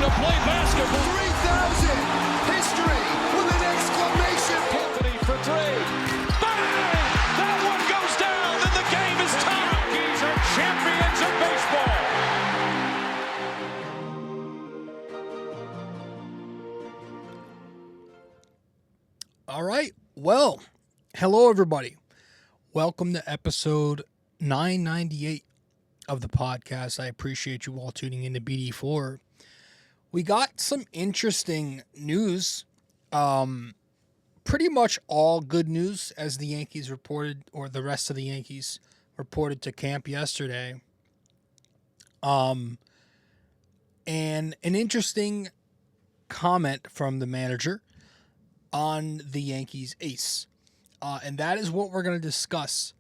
to play basketball. 3,000! History with an exclamation point! Anthony for three. Bang! That one goes down, and the game is tied. The Yankees are champions of baseball. All right. Well, hello, everybody. Welcome to episode 998 of the podcast. I appreciate you all tuning in to BD4. We got some interesting news. Pretty much all good news, as the Yankees reported, or the rest of the Yankees reported to camp yesterday. And an interesting comment from the manager on the Yankees ace. And that is what we're going to discuss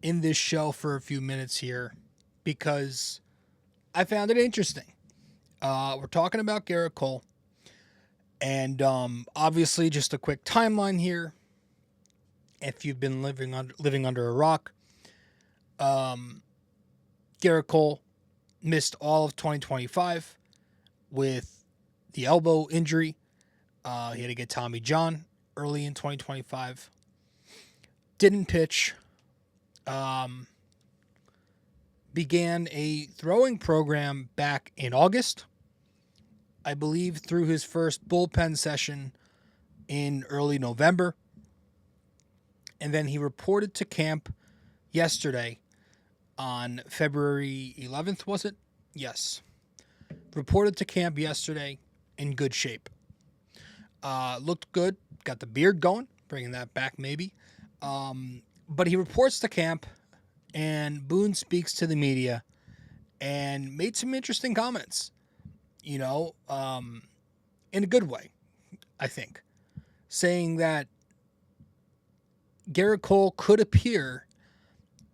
in this show for a few minutes here, because I found it interesting. We're talking about Gerrit Cole. And obviously, just a quick timeline here. If you've been living under a rock, Gerrit Cole missed all of 2025 with the elbow injury. He had to get Tommy John early in 2025. Didn't pitch. Began a throwing program back in August. I believe through his first bullpen session in early November. And then he reported to camp yesterday on February 11th, was it? Yes. Reported to camp yesterday in good shape. Looked good. Got the beard going. Bringing that back maybe. But he reports to camp, and Boone speaks to the media and made some interesting comments. You know, in a good way, I think. Saying that Gerrit Cole could appear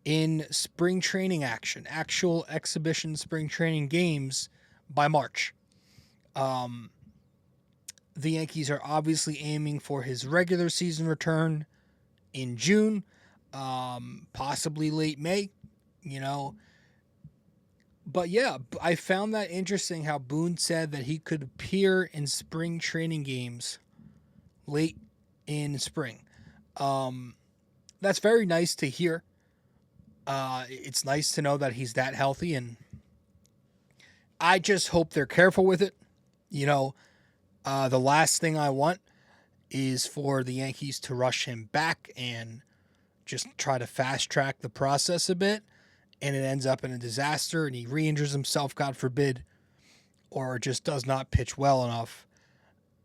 in spring training action, actual exhibition spring training games by March. The Yankees are obviously aiming for his regular season return in June, possibly late May, you know. But yeah, I found that interesting how Boone said that he could appear in spring training games late in spring. That's very nice to hear. It's nice to know that he's that healthy, and I just hope they're careful with it. You know, the last thing I want is for the Yankees to rush him back and just try to fast track the process a bit, and it ends up in a disaster and he re-injures himself, God forbid, or just does not pitch well enough.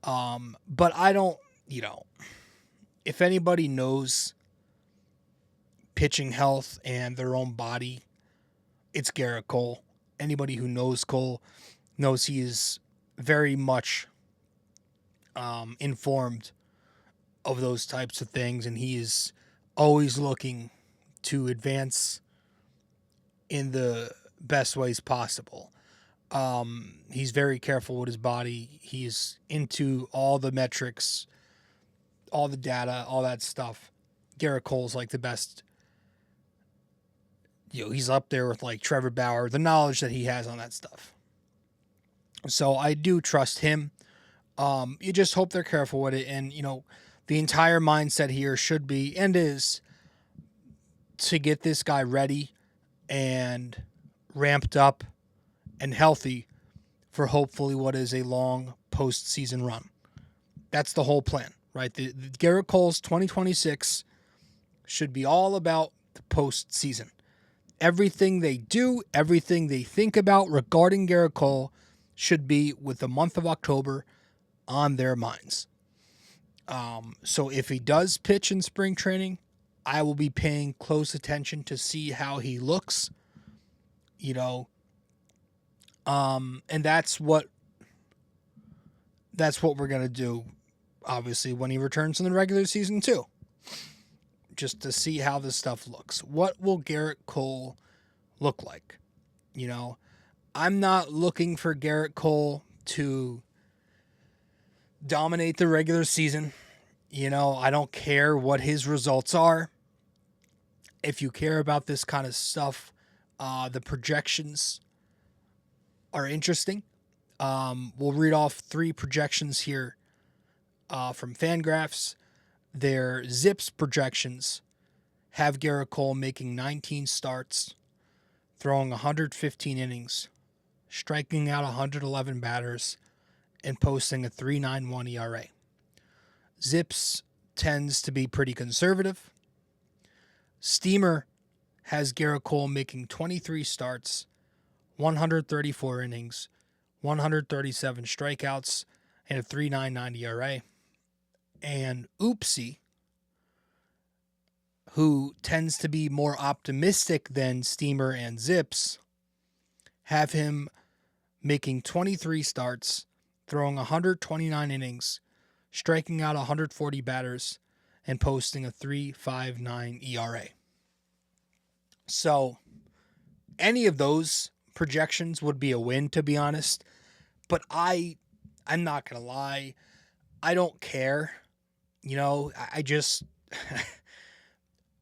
But I don't, you know, if anybody knows pitching health and their own body, it's Gerrit Cole. Anybody who knows Cole knows he is very much informed of those types of things, and he is always looking to advance in the best ways possible. He's very careful with his body. He's into all the metrics, all the data, all that stuff. Gerrit Cole's like the best. You know, he's up there with like Trevor Bauer, the knowledge that he has on that stuff. So I do trust him. You just hope they're careful with it. And, you know, the entire mindset here should be, and is, to get this guy ready and ramped up and healthy for hopefully what is a long postseason run. That's the whole plan, right? The Gerrit Cole's 2026 should be all about the postseason. Everything they do, everything they think about regarding Gerrit Cole should be with the month of October on their minds. So if he does pitch in spring training, I will be paying close attention to see how he looks, you know. And that's what we're going to do, obviously, when he returns in the regular season too. Just to see how this stuff looks. What will Gerrit Cole look like? You know, I'm not looking for Gerrit Cole to dominate the regular season. You know, I don't care what his results are. If you care about this kind of stuff, the projections are interesting. We'll read off 3 projections here from Fangraphs. Their Zips projections have Gerrit Cole making 19 starts, throwing 115 innings, striking out 111 batters, and posting a 3.91 ERA. Zips tends to be pretty conservative. Steamer has Gerrit Cole making 23 starts, 134 innings, 137 strikeouts, and a 3.99 ERA. And Oopsie, who tends to be more optimistic than Steamer and Zips, have him making 23 starts, throwing 129 innings, striking out 140 batters, and posting a 3.59 ERA. So any of those projections would be a win, to be honest. But I'm not going to lie. I don't care. I just...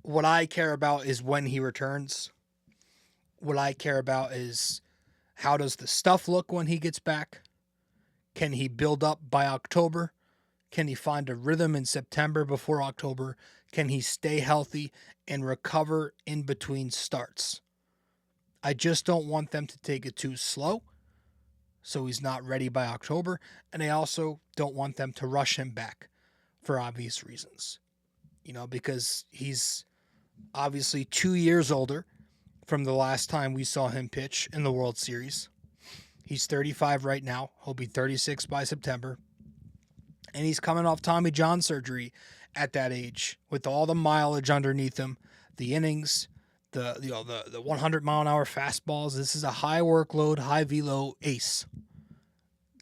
What I care about is when he returns. What I care about is how does the stuff look when he gets back? Can he build up by October? Can he find a rhythm in September before October? Can he stay healthy and recover in between starts? I just don't want them to take it too slow so he's not ready by October. And I also don't want them to rush him back for obvious reasons. Because he's obviously 2 years older from the last time we saw him pitch in the World Series. He's 35 right now. He'll be 36 by September. And he's coming off Tommy John surgery at that age with all the mileage underneath him, the innings, the 100-mile-an-hour fastballs. This is a high workload, high velo ace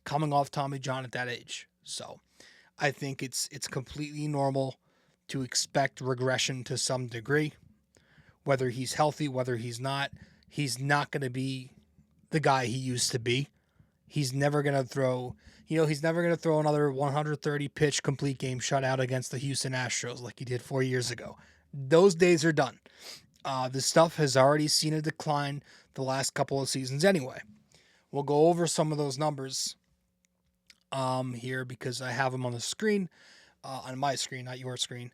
coming off Tommy John at that age. So I think it's completely normal to expect regression to some degree. Whether he's healthy, whether he's not going to be the guy he used to be. He's never going to throw another 130 pitch complete game shutout against the Houston Astros like he did 4 years ago. Those days are done. The stuff has already seen a decline the last couple of seasons anyway. We'll go over some of those numbers here because I have them on the screen, on my screen, not your screen.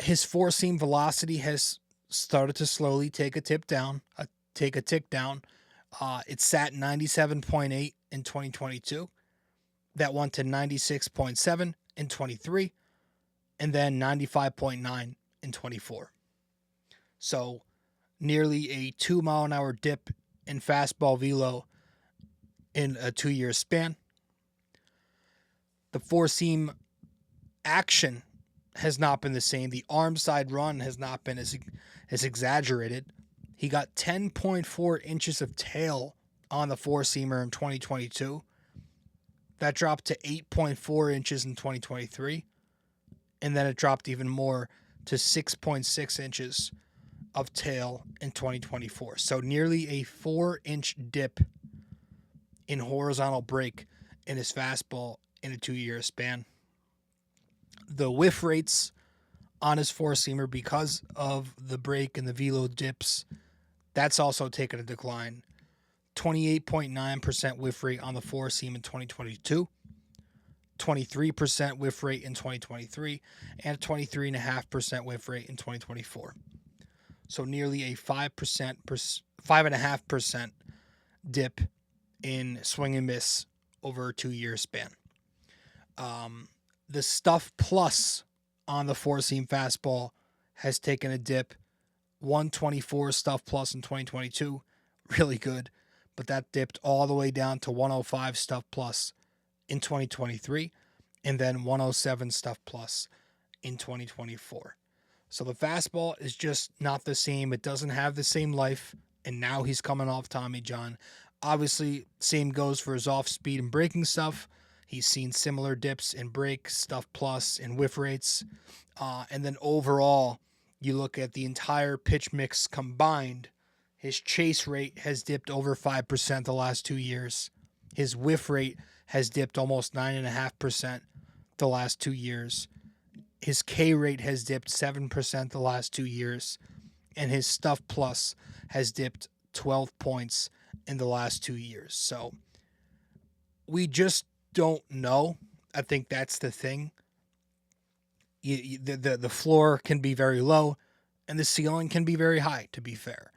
His four-seam velocity has started to slowly take a tick down. It sat 97.8 in 2022. That went to 96.7 in 23, and then 95.9 in 24. So nearly a 2-mile-an-hour dip in fastball velo in a 2-year span. The four-seam action has not been the same. The arm side run has not been as exaggerated. He got 10.4 inches of tail on the four-seamer in 2022. That dropped to 8.4 inches in 2023. And then it dropped even more to 6.6 inches of tail in 2024. So nearly a 4-inch dip in horizontal break in his fastball in a 2-year span. The whiff rates on his four-seamer, because of the break and the velo dips, that's also taken a decline. 28.9% whiff rate on the four-seam in 2022, 23% whiff rate in 2023, and 23.5% whiff rate in 2024. So nearly a 5.5% dip in swing and miss over a 2-year span. The stuff plus on the four-seam fastball has taken a dip. 124 stuff plus in 2022, really good, but that dipped all the way down to 105 stuff plus in 2023, and then 107 stuff plus in 2024. So the fastball is just not the same. It doesn't have the same life, and now he's coming off Tommy John. Obviously, same goes for his off-speed and breaking stuff. He's seen similar dips in break, stuff plus, and whiff rates. And then overall, you look at the entire pitch mix combined, his chase rate has dipped over 5% the last 2 years. His whiff rate has dipped almost 9.5% the last 2 years. His K rate has dipped 7% the last 2 years. And his stuff plus has dipped 12 points in the last 2 years. So we just don't know. I think that's the thing. The floor can be very low and the ceiling can be very high, to be fair.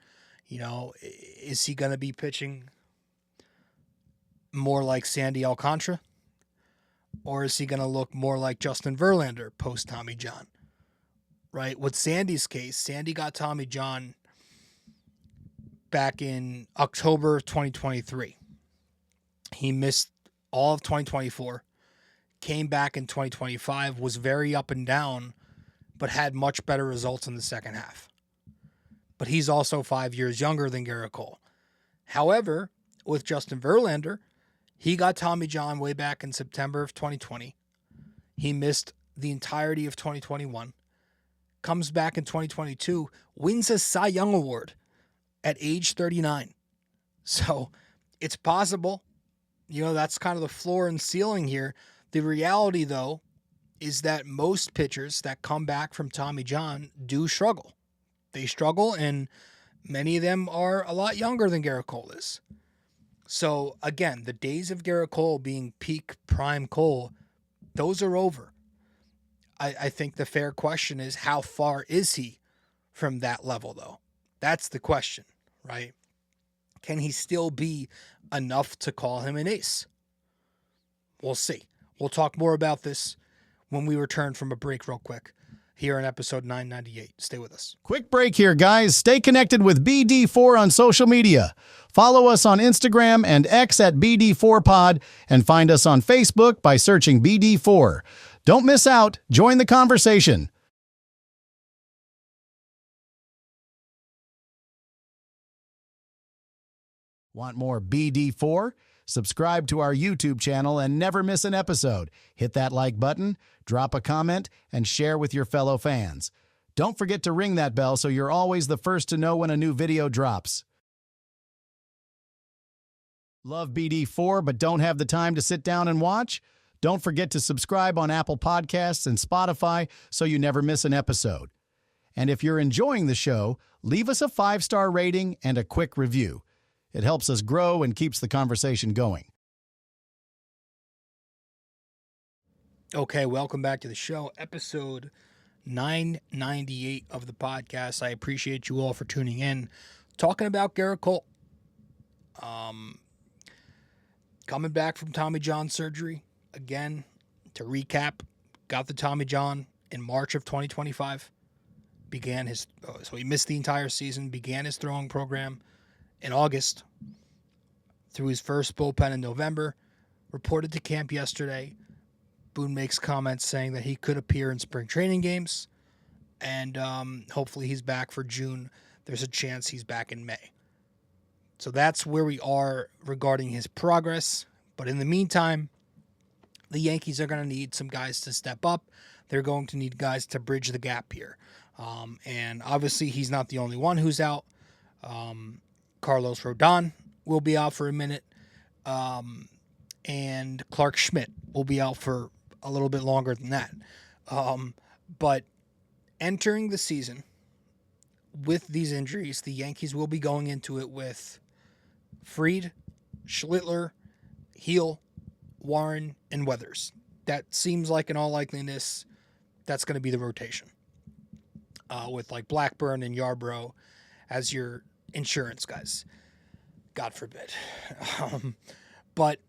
Is he going to be pitching more like Sandy Alcantara? Or is he going to look more like Justin Verlander post Tommy John? Right? With Sandy's case, Sandy got Tommy John back in October 2023. He missed all of 2024, came back in 2025, was very up and down, but had much better results in the second half. But he's also 5 years younger than Gerrit Cole. However, with Justin Verlander, he got Tommy John way back in September of 2020. He missed the entirety of 2021. Comes back in 2022, wins a Cy Young Award at age 39. So it's possible. That's kind of the floor and ceiling here. The reality, though, is that most pitchers that come back from Tommy John do struggle. They struggle, and many of them are a lot younger than Gerrit Cole is. So, again, the days of Gerrit Cole being peak prime Cole, those are over. I think the fair question is, how far is he from that level, though? That's the question, right? Can he still be enough to call him an ace? We'll see. We'll talk more about this when we return from a break real quick here in episode 998. Stay with us. Quick break here, guys. Stay connected with BD4 on social media. Follow us on Instagram and X at BD4Pod, and find us on Facebook by searching BD4. Don't miss out. Join the conversation. Want more BD4? Subscribe to our YouTube channel and never miss an episode. Hit that like button, drop a comment, and share with your fellow fans. Don't forget to ring that bell so you're always the first to know when a new video drops. Love BD4 but don't have the time to sit down and watch? Don't forget to subscribe on Apple Podcasts and Spotify so you never miss an episode. And if you're enjoying the show, leave us a 5-star rating and a quick review. It helps us grow and keeps the conversation going. Okay, welcome back to the show, episode 998 of the podcast. I appreciate you all for tuning in. Talking about Gerrit Cole. Coming back from Tommy John surgery. Again, to recap, got the Tommy John in March of 2025. So he missed the entire season, began his throwing program in August, threw his first bullpen in November, reported to camp yesterday. Boone makes comments saying that he could appear in spring training games, and hopefully he's back for June. There's a chance he's back in May. So that's where we are regarding his progress. But in the meantime, the Yankees are going to need some guys to step up. They're going to need guys to bridge the gap here. And obviously he's not the only one who's out. Carlos Rodon will be out for a minute. And Clark Schmidt will be out for a little bit longer than that. But entering the season with these injuries, the Yankees will be going into it with Fried, Schlittler, Heel, Warren, and Weathers. That seems like, in all likeliness, that's going to be the rotation. With like Blackburn and Yarbrough as your insurance guys. God forbid. But,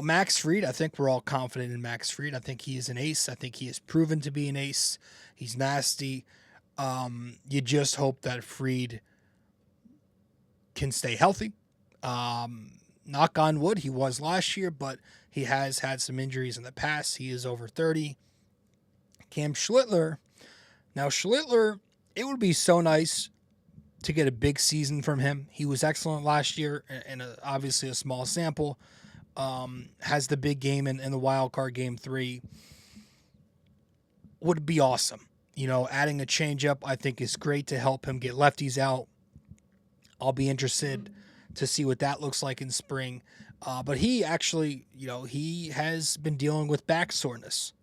Max Fried, I think we're all confident in Max Fried. I think he is an ace. I think he has proven to be an ace. He's nasty. You just hope that Fried can stay healthy. Knock on wood, he was last year, but he has had some injuries in the past. He is over 30. Cam Schlittler. Now, Schlittler, it would be so nice to get a big season from him. He was excellent last year, and obviously a small sample. Has the big game in the wild card game 3. Would be awesome. Adding a changeup, I think, is great to help him get lefties out. I'll be interested to see what that looks like in spring. But he actually, he has been dealing with back soreness.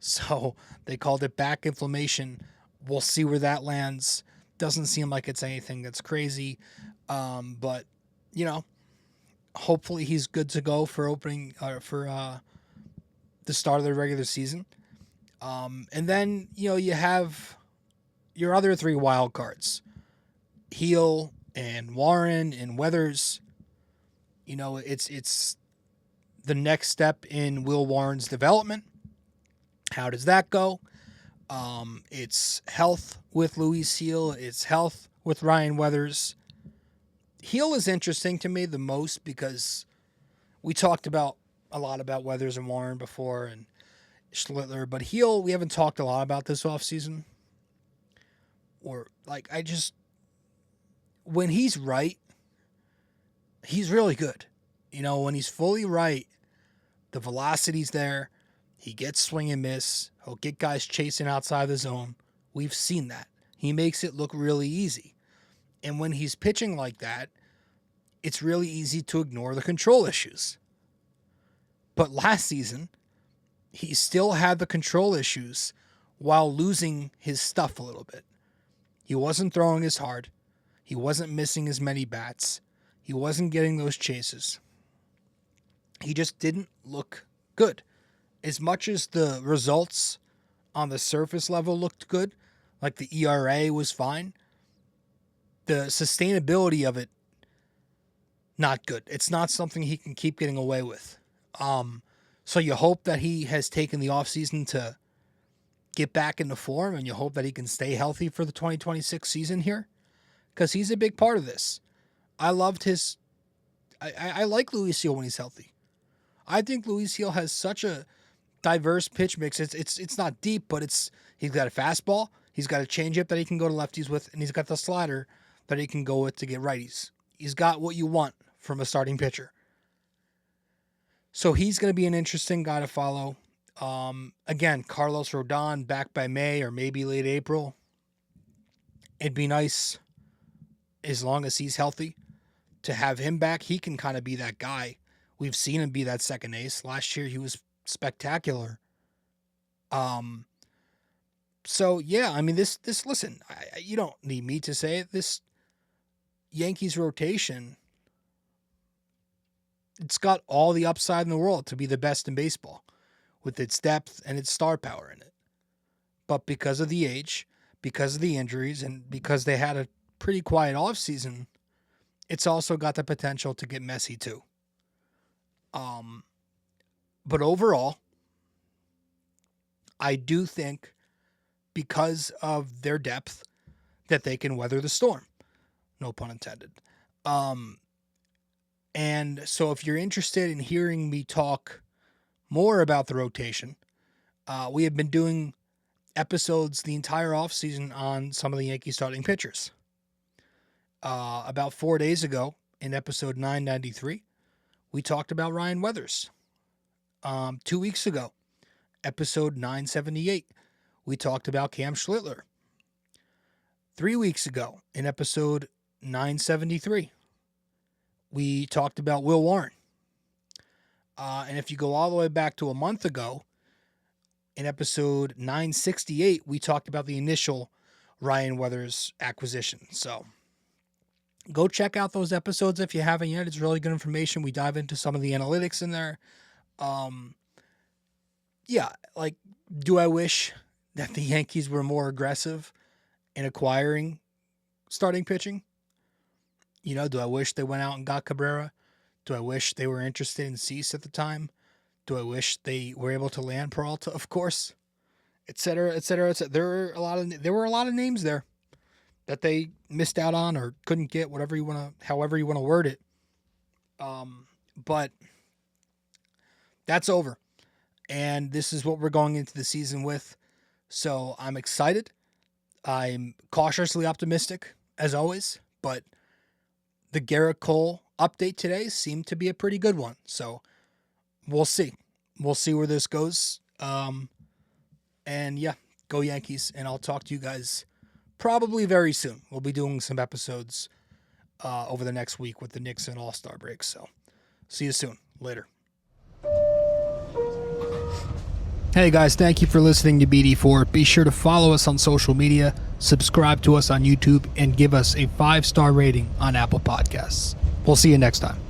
So they called it back inflammation. We'll see where that lands. Doesn't seem like it's anything that's crazy. But, Hopefully he's good to go for the start of the regular season. And then, you have your other 3 wild cards, Heel and Warren and Weathers. It's the next step in Will Warren's development. How does that go? It's health with Luis Heel. It's health with Ryan Weathers. Heel is interesting to me the most because we talked a lot about Weathers and Warren before and Schlittler, but Heel, we haven't talked a lot about this offseason. When he's right, he's really good. When he's fully right, the velocity's there. He gets swing and miss. He'll get guys chasing outside the zone. We've seen that. He makes it look really easy. And when he's pitching like that, it's really easy to ignore the control issues. But last season, he still had the control issues while losing his stuff a little bit. He wasn't throwing as hard. He wasn't missing as many bats. He wasn't getting those chases. He just didn't look good. As much as the results on the surface level looked good, like the ERA was fine, the sustainability of it, not good. It's not something he can keep getting away with. So you hope that he has taken the offseason to get back into form, and you hope that he can stay healthy for the 2026 season here, because he's a big part of this. I loved his... I like Luis Heel when he's healthy. I think Luis Heel has such a diverse pitch mix. It's not deep, but he's got a fastball, he's got a changeup that he can go to lefties with, and he's got the slider that he can go with to get righties. He's got what you want from a starting pitcher. So he's going to be an interesting guy to follow. Again, Carlos Rodon back by May or maybe late April. It'd be nice, as long as he's healthy, to have him back. He can kind of be that guy. We've seen him be that second ace. Last year he was spectacular. So yeah, I mean this listen, you don't need me to say it. This Yankees rotation, it's got all the upside in the world to be the best in baseball, with its depth and its star power in it. But because of the age, because of the injuries, and because they had a pretty quiet offseason, it's also got the potential to get messy too. But overall, I do think, because of their depth, that they can weather the storm. No pun intended. And so if you're interested in hearing me talk more about the rotation, we have been doing episodes the entire offseason on some of the Yankees starting pitchers. About 4 days ago, in episode 993, we talked about Ryan Weathers. 2 weeks ago, episode 978, we talked about Cam Schlittler. 3 weeks ago, in episode 973, we talked about Will Warren. And if you go all the way back to a month ago, in episode 968, we talked about the initial Ryan Weathers acquisition. So go check out those episodes if you haven't yet. It's really good information. We dive into some of the analytics in there. Do I wish that the Yankees were more aggressive in acquiring starting pitching? Do I wish they went out and got Cabrera? Do I wish they were interested in Cease at the time? Do I wish they were able to land Peralta, of course, et cetera, et cetera, et cetera. There were a lot of names there that they missed out on or couldn't get, however you want to word it. But that's over. And this is what we're going into the season with. So I'm excited. I'm cautiously optimistic, as always, but the Gerrit Cole update today seemed to be a pretty good one. So we'll see. We'll see where this goes. And yeah, go Yankees. And I'll talk to you guys probably very soon. We'll be doing some episodes over the next week with the Knicks and All-Star break. So see you soon. Later. Hey guys, thank you for listening to BD4. Be sure to follow us on social media, subscribe to us on YouTube, and give us a 5-star rating on Apple Podcasts. We'll see you next time.